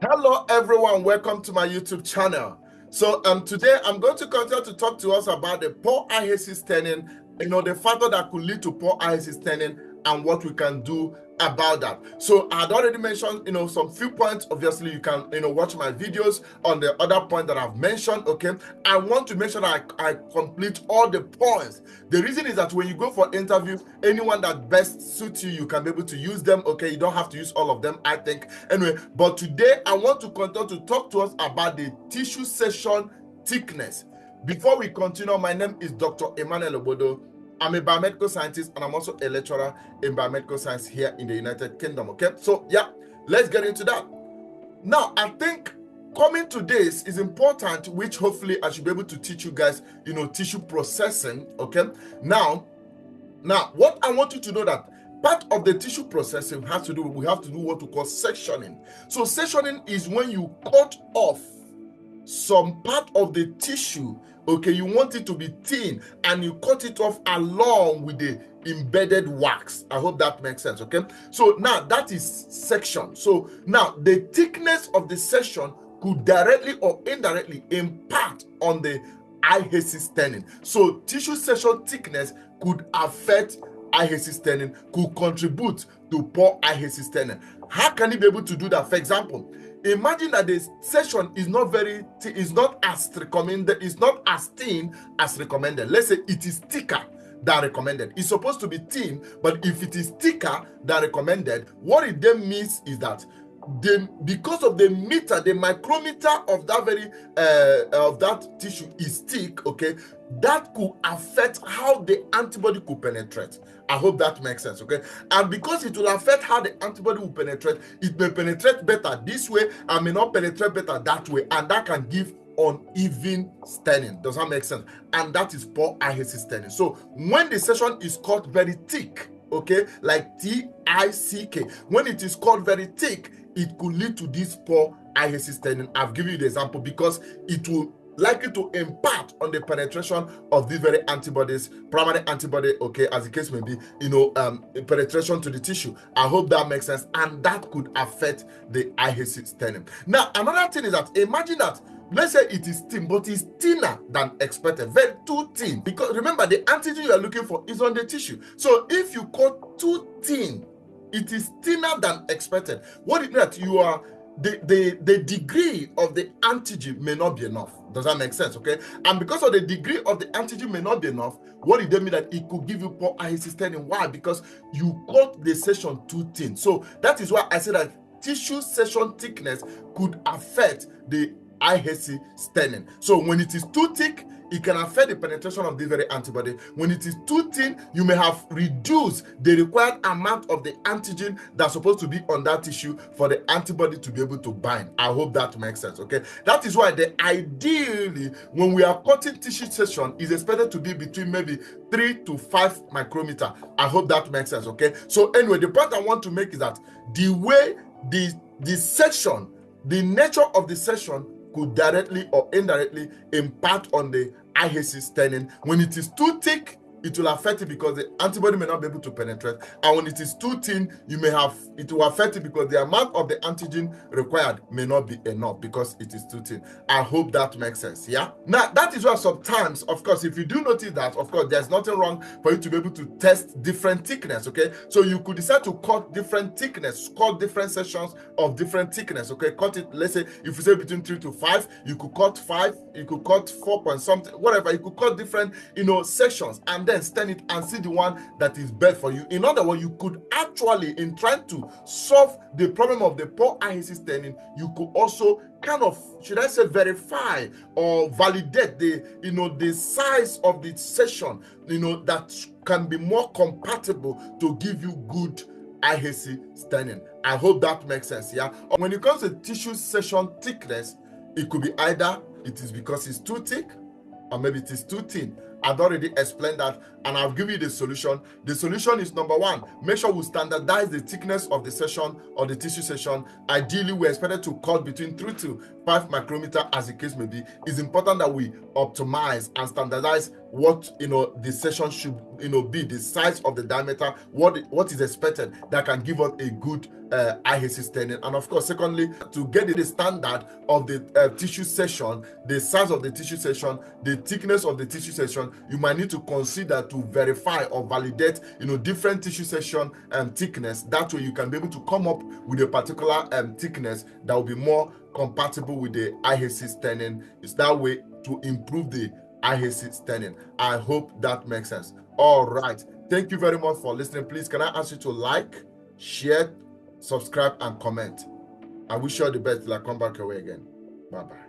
Hello everyone, welcome to my YouTube channel. So today I'm going to continue to talk to us about the poor eye staining, the factor that could lead to poor eye staining and what we can do about that. So I had already mentioned some few points. Obviously you can watch my videos on the other point that I've mentioned. Okay, I want to make sure that I complete all the points. The reason is that when you go for interview, anyone that best suits you, you can be able to use them. Okay, you don't have to use all of them, I think. Anyway, but today I want to continue to talk to us about the tissue section thickness. Before we continue, my name is Dr. Emmanuel Obodo. I'm a biomedical scientist and I'm also a lecturer in biomedical science here in the United Kingdom. Okay, so yeah, let's get into that. Now, I think coming to this is important, which hopefully I should be able to teach you guys, tissue processing. Okay, now what I want you to know that part of the tissue processing has to do, we have to do what we call sectioning. So sectioning is when you cut off some part of the tissue. Okay, you want it to be thin and you cut it off along with the embedded wax. I hope that makes sense. Okay, so now that is section. So now the thickness of the section could directly or indirectly impact on the eye staining. So tissue section thickness could affect eye staining, could contribute to poor eye staining. How can you be able to do that? For example, imagine that the section is not as recommended, it's not as thin as recommended. Let's say it is thicker than recommended. It's supposed to be thin, but if it is thicker than recommended, what it then means is that because of the micrometer of that of that tissue is thick. Okay, that could affect how the antibody could penetrate. I hope that makes sense. Okay, and because it will affect how the antibody will penetrate, it may penetrate better this way and may not penetrate better that way, and that can give uneven staining. Does that make sense? And that is poor eye staining. So when the section is cut very thick, okay, like T-I-C-K, when it is cut very thick, it could lead to this poor eye staining. I've given you the example because it will likely to impact on the penetration of these very antibodies, primary antibody, okay, as the case may be, penetration to the tissue. I hope that makes sense, and that could affect the eye staining. Now, another thing is that imagine that, let's say it is thin, but it's thinner than expected, very too thin, because remember the antigen you are looking for is on the tissue. So if you cut too thin, it is thinner than expected. What it means that you are the degree of the antigen may not be enough. Does that make sense? Okay, and because of the degree of the antigen may not be enough, what it means that it could give you poor eye staining. Why? Because you cut the section too thin. So that is why I say that tissue section thickness could affect the eye staining. So when it is too thick, it can affect the penetration of the very antibody. When it is too thin, you may have reduced the required amount of the antigen that's supposed to be on that tissue for the antibody to be able to bind. I hope that makes sense. Okay, that is why ideally when we are cutting tissue section is expected to be between maybe 3 to 5 micrometer. I hope that makes sense. Okay, so anyway, the point I want to make is that the way the section, the nature of the section could directly or indirectly impact on the eye staining. When it is too thick, it will affect it because the antibody may not be able to penetrate, and when it is too thin, it will affect it because the amount of the antigen required may not be enough because it is too thin. I hope that makes sense. Yeah, now that is why sometimes, of course, if you do notice that, of course, there's nothing wrong for you to be able to test different thickness. Okay, so you could decide to cut different thickness, cut different sections of different thickness. Okay, cut it, let's say if you say between 3 to 5, you could cut 5, you could cut 4 point something, whatever. You could cut different sections and then stain it and see the one that is best for you. In other words, you could actually, in trying to solve the problem of the poor eye staining, you could also kind of, should I say, verify or validate the size of the section, that can be more compatible to give you good eye staining. I hope that makes sense. Yeah, when it comes to tissue section thickness, it could be either it is because it's too thick or maybe it is too thin. I've already explained that, and I'll give you the solution. The solution is number one, make sure we standardize the thickness of the section or the tissue section. Ideally, we're expected to cut between 3 to 5 micrometer, as the case may be. It's important that we optimize and standardize what the session should be, the size of the diameter, what is expected that can give us a good IHC staining. And of course, secondly, to get the standard of the tissue section, the size of the tissue section, the thickness of the tissue section, you might need to consider to verify or validate different tissue section thickness. That way you can be able to come up with a particular thickness that will be more compatible with the IHC staining. It's that way to improve the IHC staining. I hope that makes sense. All right, thank you very much for listening. Please, can I ask you to like, share, subscribe, and comment? I wish you all the best till I come back your way again. Bye bye.